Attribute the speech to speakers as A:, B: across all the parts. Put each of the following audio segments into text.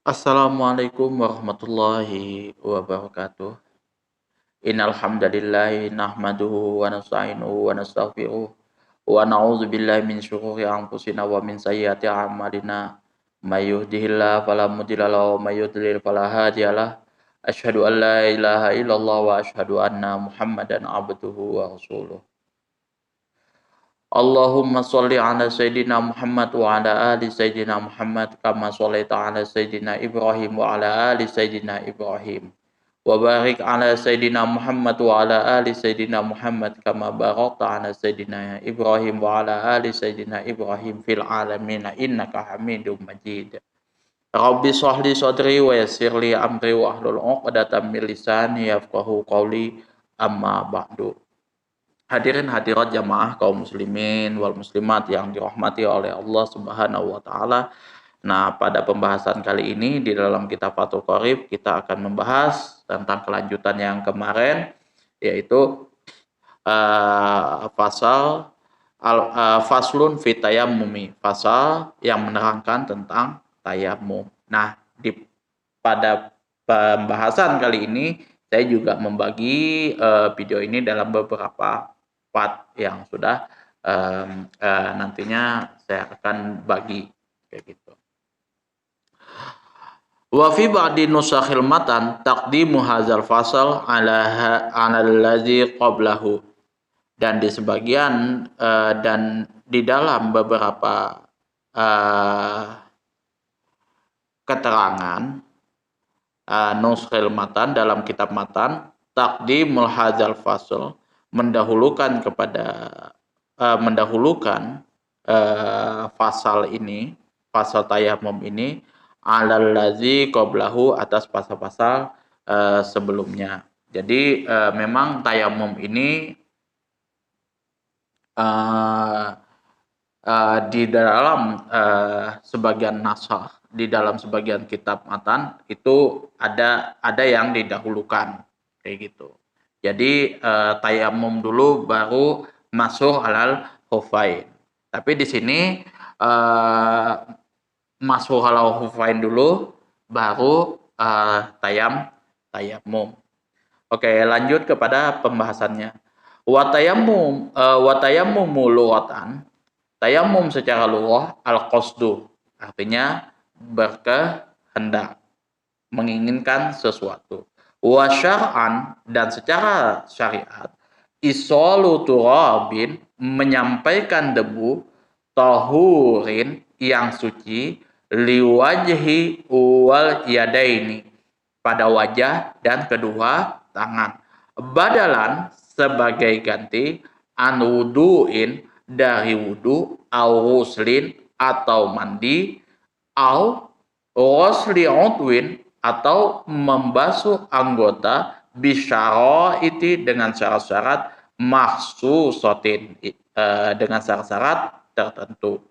A: Assalamualaikum warahmatullahi wabarakatuh. Innal hamdalillah nahmaduhu wa nasta'inuhu wa nastaghfiruh wa na'udzu billahi min syururi anfusina wa min sayyiati a'malina. May yahdihillahu fala mudilla lahu wa may yudlil fala hadiyalah. Asyhadu an la ilaha illallah wa asyhadu anna Muhammadan abduhu wa rasuluh. Allahumma sholli ala sayyidina Muhammad wa ala ali sayyidina Muhammad kama shallaita ala sayyidina Ibrahim wa ala ali sayyidina Ibrahim wa barik ala sayyidina Muhammad wa ala ali sayyidina Muhammad kama barakta ala sayyidina Ibrahim wa ala ali sayyidina Ibrahim fil alamin innaka Hamidum Majid. Rabbi shrah li sadri wa yassir li amri wa ahlul 'uqdatam min lisani yafqahu qawli amma ba'du. Hadirin hadirat jamaah kaum muslimin wal muslimat yang dirahmati oleh Allah Subhanahu wa taala. Nah, pada pembahasan kali ini di dalam kitab Fathul Qorib kita akan membahas tentang kelanjutan yang kemarin, yaitu pasal faslun fi tayammumi, pasal yang menerangkan tentang tayamum. Nah, pada pembahasan kali ini saya juga membagi video ini dalam beberapa part yang sudah nantinya saya akan bagi kayak gitu. Wa fi ba'di nusakhil matan taqdimu hadzal fasal ala allazi qablahu. Dan di sebagian dan di dalam beberapa keterangan nuskhil matan dalam kitab matan taqdimul hadzal fasal mendahulukan pasal ini, pasal tayamum ini alal ladzi qablahu atas pasal-pasal sebelumnya. Jadi memang tayamum ini di dalam sebagian nasakh, di dalam sebagian kitab matan itu ada yang didahulukan kayak gitu. Jadi tayamum dulu baru masuk alal khufain. Tapi di sini masuk alal khufain dulu baru tayamum. Oke, lanjut kepada pembahasannya. Wa tayammum lughatan. Tayamum secara lughah al-qasdu, artinya berkehendak, menginginkan sesuatu. Wa syar'an, dan secara syariat isalu turabin, menyampaikan debu tahurin yang suci liwajhi wal yadaini, pada wajah dan kedua tangan, badalan sebagai ganti an wudu'in, dari wudu, au ghuslin, atau mandi, au ghusli udwin, atau membasuh anggota, bisyaraiti, dengan syarat-syarat mahsusatin, dengan syarat-syarat tertentu.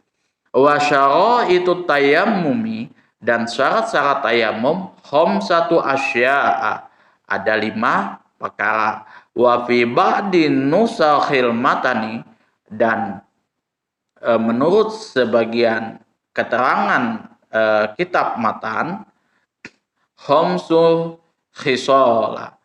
A: Wa syaraitu tayammumi, dan syarat-syarat tayamum khamsatu asya'a, ada 5 perkara. Wa fi ba'di nusakhil matani, dan menurut sebagian keterangan kitab matan khamsu khisola,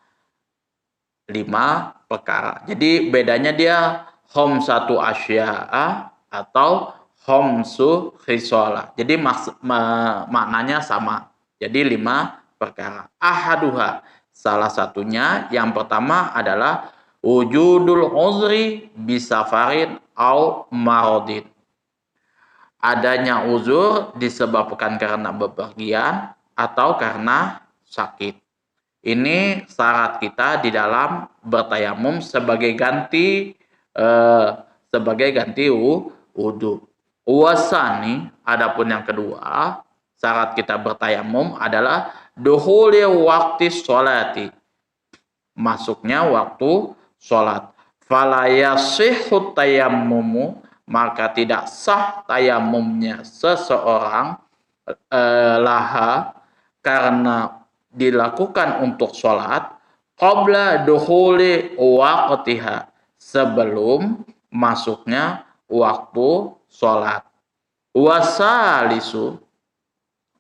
A: 5 perkara. Jadi bedanya dia khamsatu asya'a atau khamsu khisola. Jadi maknanya sama. Jadi 5 perkara. Ahaduha, salah satunya yang pertama adalah wujudul uzri bisafarin au marodin, adanya uzur disebabkan karena bepergian atau karena sakit. Ini syarat kita di dalam bertayamum sebagai ganti wudu. Wasani, adapun yang kedua, syarat kita bertayamum adalah duhuli waqti sholati, masuknya waktu sholat. Fala yasihhu tayammumu, maka tidak sah tayamumnya seseorang laha, karena dilakukan untuk sholat, qabla dukhuli waqtiha, sebelum masuknya waktu sholat. Wasalisu,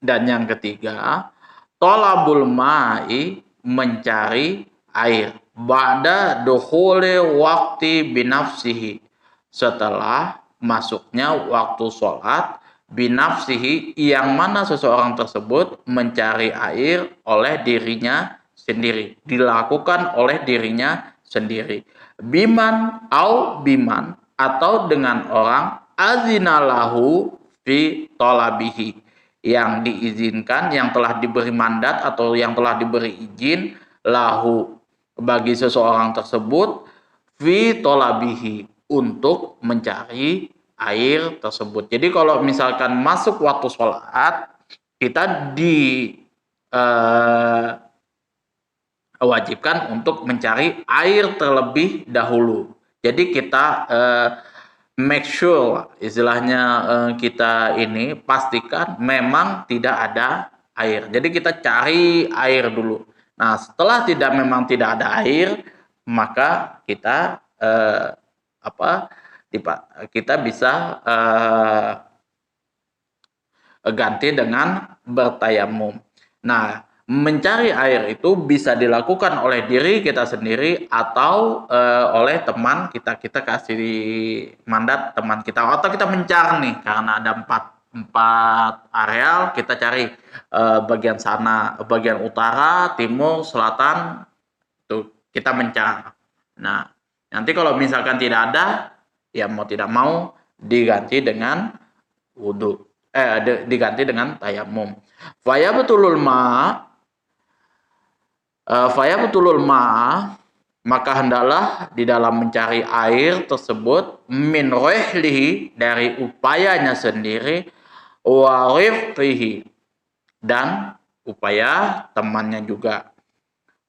A: Dan yang ketiga, tolabul ma'i, mencari air. Ba'da dukhuli waktu binafsihi, setelah masuknya waktu sholat, binafsihi, yang mana seseorang tersebut mencari air oleh dirinya sendiri, dilakukan oleh dirinya sendiri. Biman au biman, atau dengan orang azinalahu fi tolabihi, yang diizinkan, yang telah diberi mandat atau yang telah diberi izin lahu, bagi seseorang tersebut, fi tolabihi, untuk mencari air tersebut. Jadi kalau misalkan masuk waktu sholat, kita diwajibkan untuk mencari air terlebih dahulu. Jadi kita make sure, istilahnya, kita ini pastikan memang tidak ada air. Jadi kita cari air dulu. Nah, setelah memang tidak ada air, maka kita kita bisa ganti dengan bertayamum. Nah, mencari air itu bisa dilakukan oleh diri kita sendiri atau oleh teman kita. Kita kasih mandat teman kita, atau kita mencari nih, karena ada empat areal, kita cari bagian sana, bagian utara, timur, selatan, tuh kita mencari. Nah, nanti kalau misalkan tidak ada, ya mau tidak mau diganti dengan wudhu, diganti dengan tayamum. Faya betulul ma, maka hendaklah di dalam mencari air tersebut, min rihlihi, dari upayanya sendiri, wa rifqihi, dan upaya temannya juga.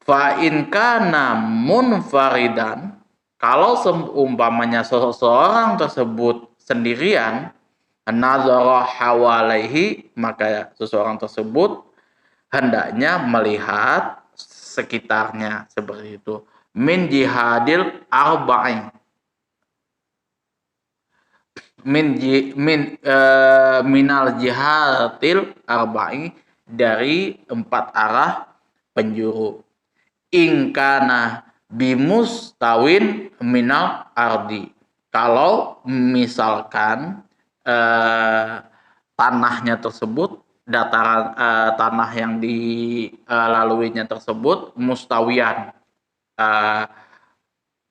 A: Fa in kana munfaridan, kalau seumpamanya seseorang tersebut sendirian, nazara hawalaihi, maka seseorang tersebut hendaknya melihat sekitarnya, seperti itu. Min jihadil arba'in, minal jihadil arba'in, dari 4 arah penjuru. Ingkana bimustawin minal ardi, kalau misalkan tanahnya tersebut, dataran tanah yang dilaluinya tersebut mustawian,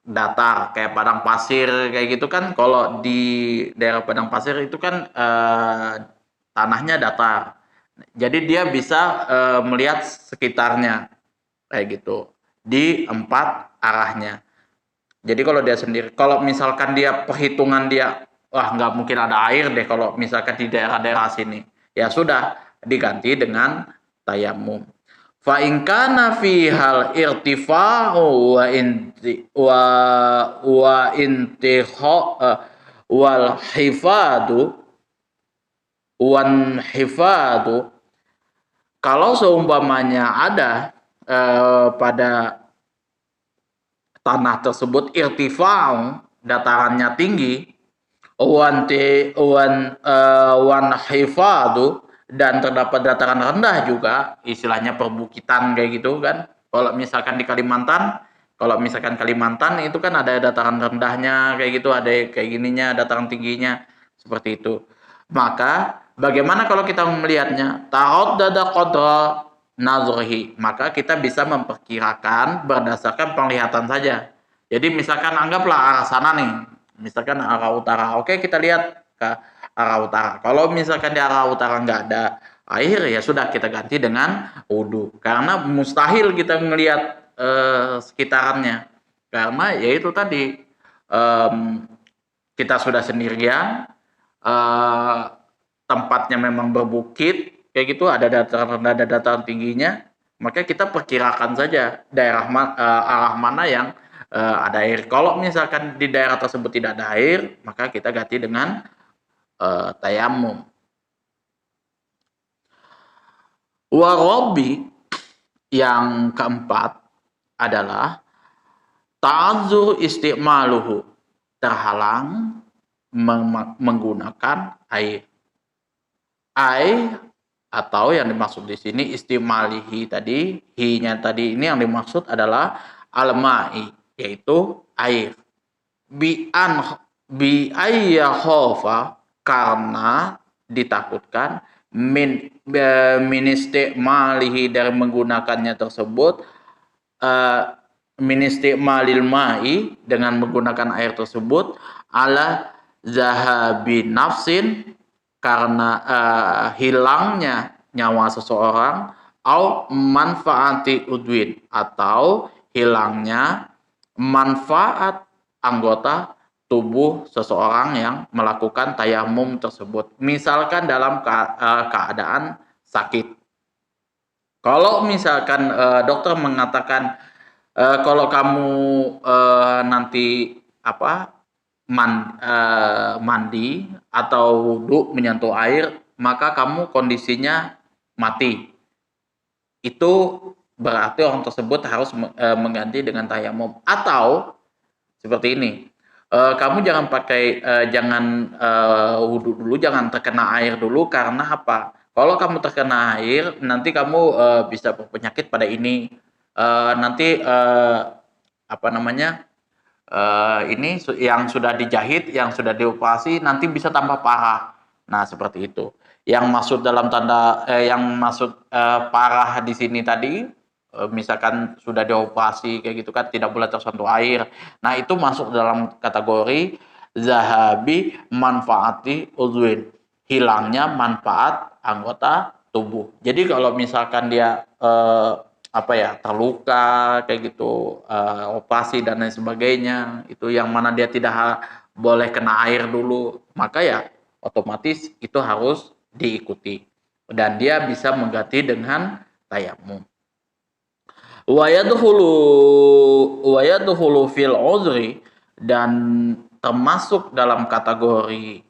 A: datar, kayak padang pasir kayak gitu kan. Kalau di daerah padang pasir itu kan tanahnya datar, jadi dia bisa melihat sekitarnya kayak gitu di 4 arahnya. Jadi kalau dia sendiri, kalau misalkan dia perhitungan dia, wah nggak mungkin ada air deh kalau misalkan di daerah-daerah sini, ya sudah diganti dengan tayamum. Fa in kana fihal irtifa'u wa intiha wal hifadu, kalau seumpamanya ada pada tanah tersebut irtifa'u, datarannya tinggi, wan hifadu, dan terdapat dataran rendah juga, istilahnya perbukitan kayak gitu kan. Kalau misalkan di Kalimantan, itu kan ada dataran rendahnya kayak gitu, ada kayak gininya, dataran tingginya, seperti itu. Maka bagaimana kalau kita melihatnya? Ta'addada qadra nazrihi, maka kita bisa memperkirakan berdasarkan penglihatan saja. Jadi misalkan anggaplah arah sana nih, misalkan arah utara, oke, kita lihat ke arah utara. Kalau misalkan di arah utara nggak ada air, ya sudah, kita ganti dengan wudhu, karena mustahil kita melihat sekitarannya, karena yaitu tadi, kita sudah sendirian, tempatnya memang berbukit kayak gitu, ada dataran rendah, ada dataran tingginya, maka kita perkirakan saja arah mana yang ada air. Kalau misalkan di daerah tersebut tidak ada air, maka kita ganti dengan tayamum. Warobi, yang keempat adalah ta'adzur isti'maluhu, terhalang menggunakan air. atau yang dimaksud di sini istimalihi tadi, hi-nya tadi ini yang dimaksud adalah al-ma'i, yaitu air. Bi ayya khofa, karena ditakutkan min istimalihi, dari menggunakannya tersebut, min istimalil ma'i, dengan menggunakan air tersebut, ala zahabi nafsin, karena hilangnya nyawa seseorang, au manfaati udwin, atau hilangnya manfaat anggota tubuh seseorang yang melakukan tayamum tersebut. Misalkan dalam keadaan sakit. Kalau misalkan dokter mengatakan kalau kamu nanti mandi atau wudhu menyentuh air, maka kamu kondisinya mati. Itu berarti orang tersebut harus mengganti dengan tayamum. Atau seperti ini, kamu jangan wudhu dulu, jangan terkena air dulu, karena apa? Kalau kamu terkena air, nanti kamu bisa berpenyakit pada ini. Nanti ini yang sudah dijahit, yang sudah dioperasi, nanti bisa tambah parah. Nah, seperti itu. Yang maksud parah di sini tadi, misalkan sudah dioperasi kayak gitu kan, tidak boleh tersentuh air. Nah, itu masuk dalam kategori zahabi manfaati uzwin, hilangnya manfaat anggota tubuh. Jadi kalau misalkan dia terluka kayak gitu, operasi dan lain sebagainya, itu yang mana dia tidak boleh kena air dulu, maka ya otomatis itu harus diikuti dan dia bisa mengganti dengan tayamum. Wa yadkhulu fil uzri, dan termasuk dalam kategori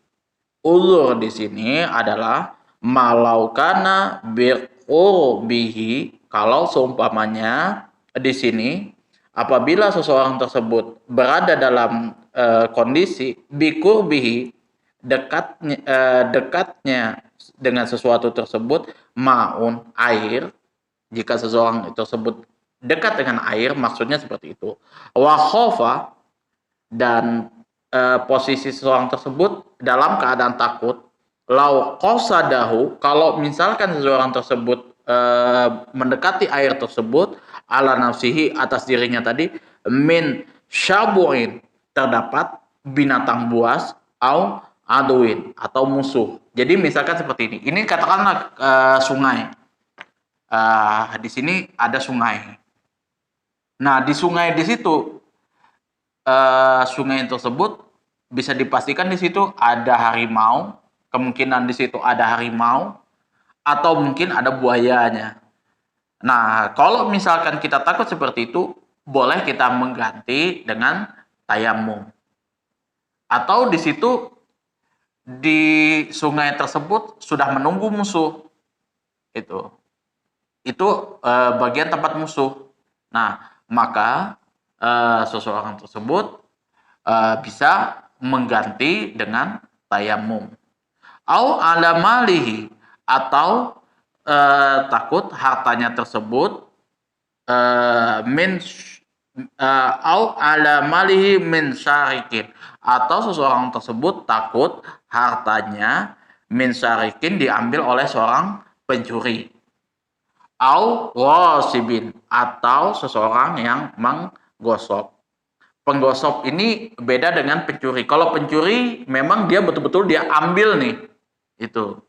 A: uzur di sini adalah malaukana biqurbihi, kalau seumpamanya di sini apabila seseorang tersebut berada dalam kondisi biqurbihi, dekatnya dengan sesuatu tersebut, maun, air. Jika seseorang tersebut dekat dengan air, maksudnya seperti itu. Wa khofa, dan posisi seseorang tersebut dalam keadaan takut. Lau qasadahu, kalau misalkan seseorang tersebut mendekati air tersebut, ala nafsihi, atas dirinya tadi, min syabuin, terdapat binatang buas, au aduin, atau musuh. Jadi misalkan seperti ini. Ini katakanlah sungai. Di sini ada sungai. Nah, di sungai di situ, sungai tersebut bisa dipastikan di situ ada harimau, kemungkinan di situ ada harimau, atau mungkin ada buayanya. Nah, kalau misalkan kita takut seperti itu, boleh kita mengganti dengan tayamum. Atau di situ, di sungai tersebut sudah menunggu musuh. Itu bagian tempat musuh. Nah, maka seseorang tersebut bisa mengganti dengan tayamum. Au ala malihi, atau takut hartanya tersebut au ala malihi min syarikin, atau seseorang tersebut takut hartanya min syarikin diambil oleh seorang pencuri. Au ghasibin, atau seseorang yang menggosok. Penggosok ini beda dengan pencuri. Kalau pencuri memang dia betul-betul dia ambil nih. Itu.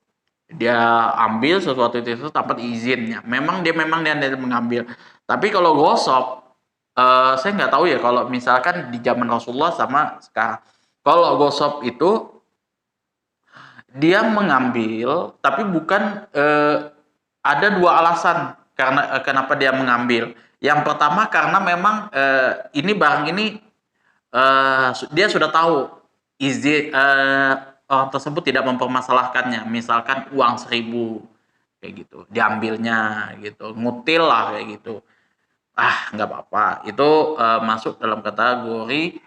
A: Dia ambil sesuatu itu tanpa izinnya. Memang dia mengambil. Tapi kalau gosok, saya nggak tahu ya kalau misalkan di zaman Rasulullah sama sekarang. Kalau gosok itu dia mengambil, tapi bukan ada dua alasan karena kenapa dia mengambil. Yang pertama karena memang ini barang ini dia sudah tahu izin orang tersebut tidak mempermasalahkannya. Misalkan uang 1.000 kayak gitu, diambilnya gitu, ngutil lah kayak gitu. Nggak apa-apa. Itu masuk dalam kategori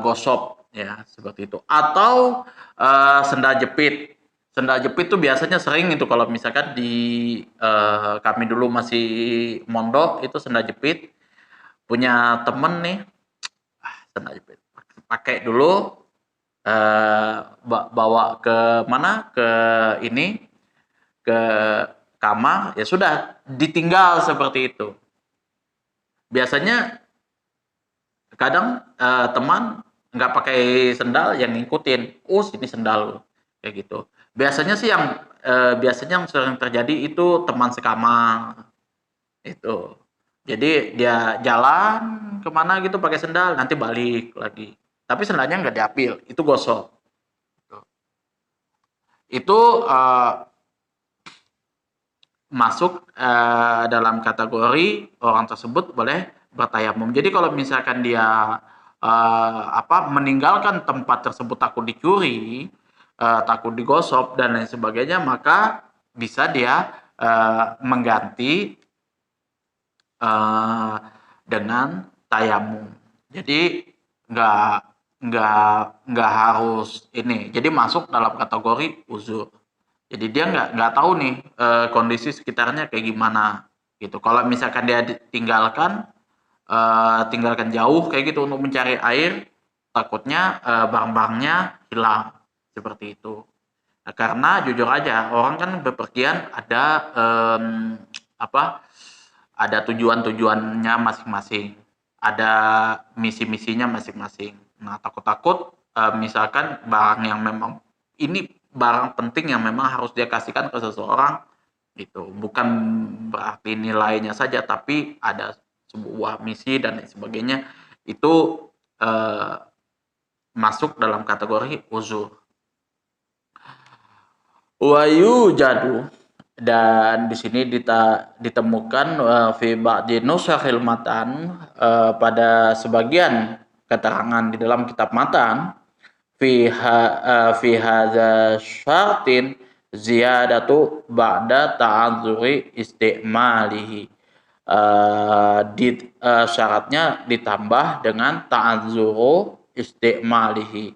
A: gosok ya, seperti itu. Atau sendal jepit. Sendal jepit tuh biasanya sering itu kalau misalkan di kami dulu masih mondok itu sendal jepit punya temen nih, sendal jepit pakai dulu, bawa ke mana ke ini ke kamar ya sudah ditinggal seperti itu. Biasanya kadang teman nggak pakai sendal yang ngikutin, sini sendal lu kayak gitu. Biasanya sih yang sering terjadi itu teman sekamar itu. Jadi dia jalan kemana gitu pakai sendal, nanti balik lagi. Tapi sendalnya nggak diambil, itu gosok. Itu masuk dalam kategori orang tersebut boleh bertayamum. Jadi kalau misalkan dia meninggalkan tempat tersebut takut dicuri, takut digosok dan lain sebagainya, maka bisa dia mengganti dengan tayamum. Jadi nggak nggak harus ini. Jadi masuk dalam kategori uzur. Jadi dia nggak tahu nih kondisi sekitarnya kayak gimana gitu. Kalau misalkan dia tinggalkan jauh kayak gitu untuk mencari air, takutnya barang-barangnya hilang seperti itu. Nah, karena jujur aja orang kan bepergian ada tujuan-tujuannya masing-masing, ada misi-misinya masing-masing. Nah, takut-takut misalkan barang yang memang ini barang penting yang memang harus dia kasihkan ke seseorang gitu. Bukan berarti nilainya saja, tapi ada sebuah misi dan lain sebagainya. Itu masuk dalam kategori uzur. Wayu jadu, dan di sini ditemukan fi ba'di nusakhil matan, pada sebagian keterangan di dalam kitab matan fi hadza syartin ziyadatu ba'da ta'adzuri istimalihi, syaratnya ditambah dengan ta'adzuru istimalihi,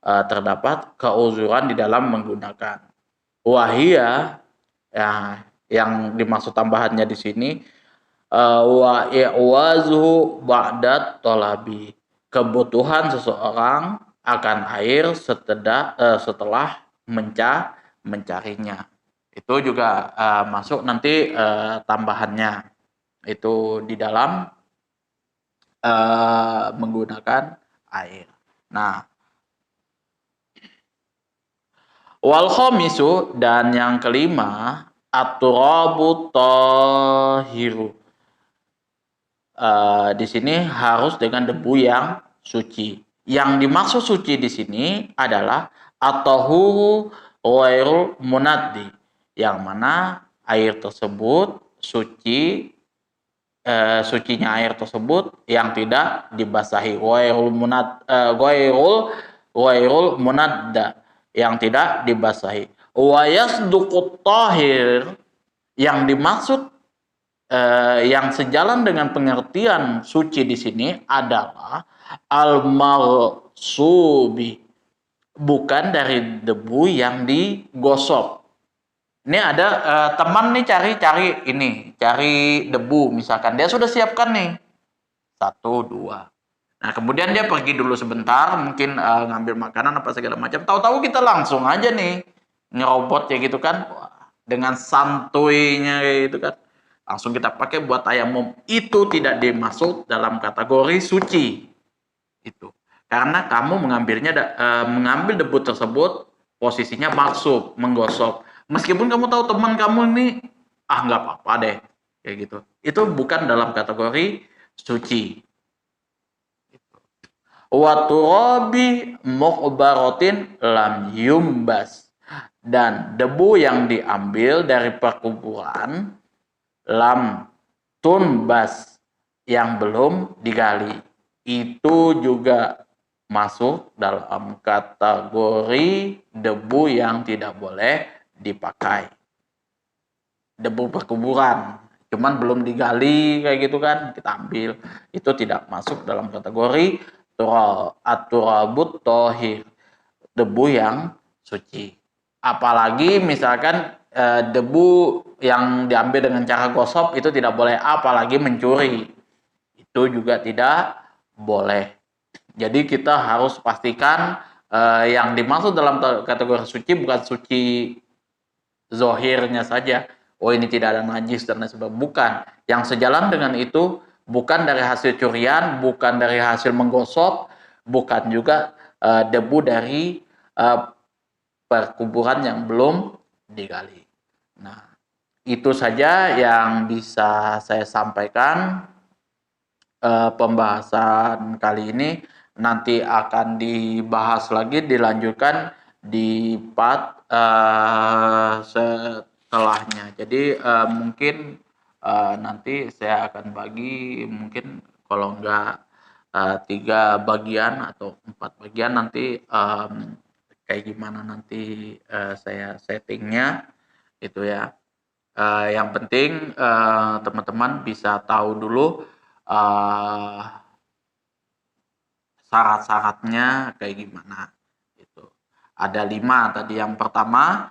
A: terdapat keuzuran di dalam menggunakan. Wahia, ya, yang dimaksud tambahannya di sini wa i'wazuhu ba'da talabi, kebutuhan seseorang akan air setelah mencarinya. Itu juga masuk nanti tambahannya itu di dalam menggunakan air. Nah, wal khamisu, dan yang kelima, at-turabu tahiru. Di sini harus dengan debu yang suci. Yang dimaksud suci di sini adalah at-tahuru ghairul munaddi, yang mana air tersebut suci, sucinya air tersebut yang tidak dibasahi, ghairul munadda, yang tidak dibasahi. Wa yasduqut tahir, yang dimaksud yang sejalan dengan pengertian suci di sini adalah al-maghsubi, bukan dari debu yang digosok. Ini ada teman nih cari debu, misalkan dia sudah siapkan nih 1, 2. Nah, kemudian dia pergi dulu sebentar, mungkin ngambil makanan apa segala macam. Tahu-tahu kita langsung aja nih nyerobot ya gitu kan, dengan santuinya gitu kan. Langsung kita pakai buat tayamum. Itu tidak dimasuk dalam kategori suci. Itu. Karena kamu mengambil debu tersebut posisinya maksud menggosok. Meskipun kamu tahu teman kamu ini nggak apa-apa deh kayak gitu. Itu bukan dalam kategori suci. Wa turabi muqbaratin lam yumbas, dan debu yang diambil dari perkuburan lam tunbas, yang belum digali, itu juga masuk dalam kategori debu yang tidak boleh dipakai. Debu perkuburan, cuman belum digali kayak gitu kan, kita ambil, itu tidak masuk dalam kategori at-turabut tohir, debu yang suci. apalagi misalkan debu yang diambil dengan cara gosok itu tidak boleh, apalagi mencuri itu juga tidak boleh. Jadi kita harus pastikan yang dimaksud dalam kategori suci bukan suci zohirnya saja. Oh ini tidak ada najis dan lain sebagainya. Bukan. Yang sejalan dengan itu bukan dari hasil curian, bukan dari hasil menggosok, bukan juga debu dari perkuburan yang belum digali. Nah, itu saja yang bisa saya sampaikan. Pembahasan kali ini nanti akan dibahas lagi, dilanjutkan di part setelahnya. Jadi mungkin nanti saya akan bagi, mungkin kalau enggak 3 bagian atau 4 bagian, nanti kayak gimana nanti saya settingnya itu ya. Yang penting teman-teman bisa tahu dulu syarat-syaratnya kayak gimana gitu. Ada 5 tadi. Yang pertama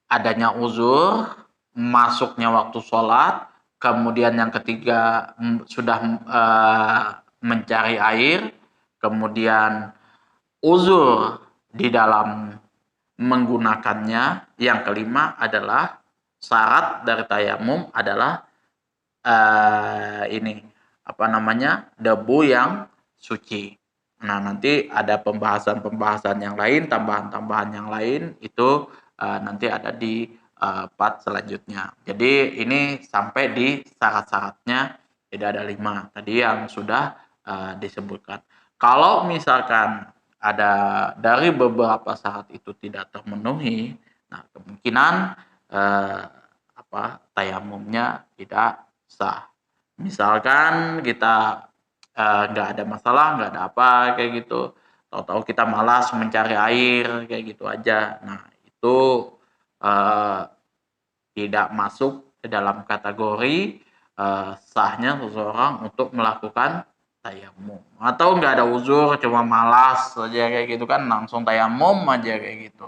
A: adanya uzur, masuknya waktu sholat, kemudian yang ketiga sudah mencari air, kemudian uzur di dalam menggunakannya, yang kelima adalah syarat dari tayamum adalah ini apa namanya, debu yang suci. Nah nanti ada pembahasan-pembahasan yang lain, tambahan-tambahan yang lain itu nanti ada di part selanjutnya. Jadi ini sampai di syarat-syaratnya tidak ada 5 tadi yang sudah disebutkan. Kalau misalkan ada dari beberapa syarat itu tidak terpenuhi, nah kemungkinan tayamumnya tidak sah. Misalkan kita nggak ada masalah, nggak ada apa kayak gitu, tahu-tahu kita malas mencari air kayak gitu aja. Nah itu uh, tidak masuk ke dalam kategori sahnya seseorang untuk melakukan tayamum. Atau nggak ada uzur, cuma malas aja kayak gitu kan, langsung tayamum aja kayak gitu.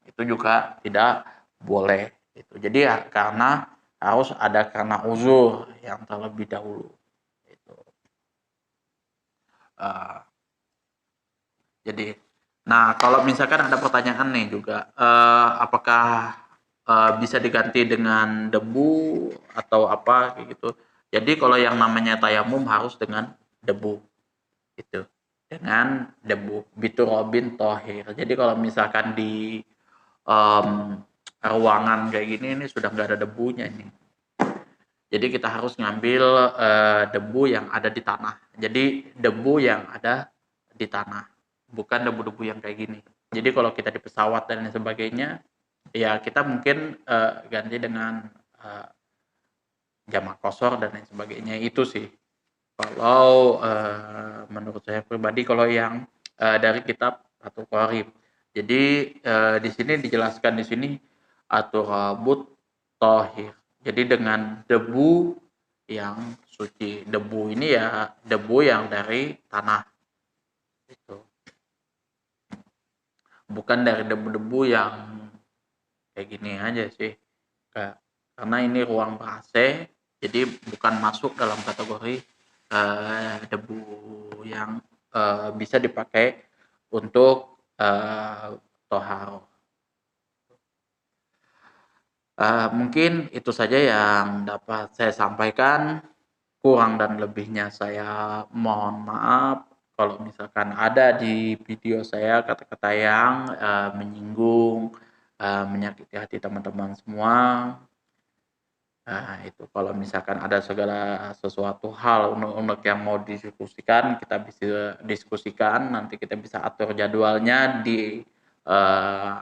A: Itu juga tidak boleh. Itu. Jadi ya karena harus ada karena uzur yang terlebih dahulu. Itu. Uh, jadi, nah kalau misalkan ada pertanyaan nih juga, apakah bisa diganti dengan debu atau apa kayak gitu. Jadi kalau yang namanya tayamum harus dengan debu itu, dengan debu biturobin tohir. Jadi kalau misalkan di ruangan kayak gini ini sudah nggak ada debunya ini. Jadi kita harus ngambil debu yang ada di tanah. Jadi debu yang ada di tanah, bukan debu-debu yang kayak gini. Jadi kalau kita di pesawat dan lain sebagainya, ya kita mungkin ganti dengan jamak kosor dan lain sebagainya. Itu sih. Kalau menurut saya pribadi, kalau yang dari kitab atau Qorib. Jadi di sini dijelaskan di sini aturabut tohir. Jadi dengan debu yang suci. Debu ini ya debu yang dari tanah. Itu. Bukan dari debu-debu yang kayak gini aja sih. Karena ini ruang ber-AC, jadi bukan masuk dalam kategori debu yang bisa dipakai untuk toharo. Mungkin itu saja yang dapat saya sampaikan. Kurang dan lebihnya saya mohon maaf kalau misalkan ada di video saya kata-kata yang menyinggung, menyakiti hati teman-teman semua. Nah, itu kalau misalkan ada segala sesuatu hal unek-unek yang mau didiskusikan, kita bisa diskusikan, nanti kita bisa atur jadwalnya di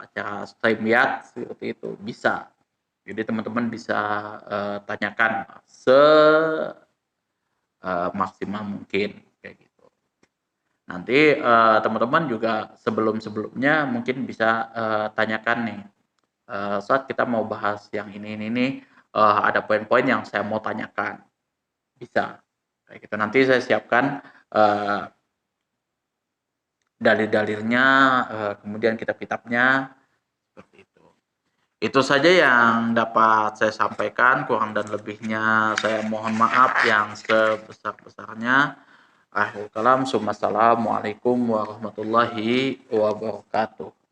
A: acara StreamYard seperti itu, bisa. Jadi teman-teman bisa tanyakan maksimal mungkin kayak gitu. Nanti teman-teman juga sebelum-sebelumnya mungkin bisa tanyakan nih, saat kita mau bahas yang ini ada poin-poin yang saya mau tanyakan, bisa kayak gitu. Nanti saya siapkan dalil-dalilnya, kemudian kitab-kitabnya, seperti itu. Itu saja yang dapat saya sampaikan, kurang dan lebihnya saya mohon maaf yang sebesar-besarnya. Akhirul kalam, assalamualaikum warahmatullahi wabarakatuh.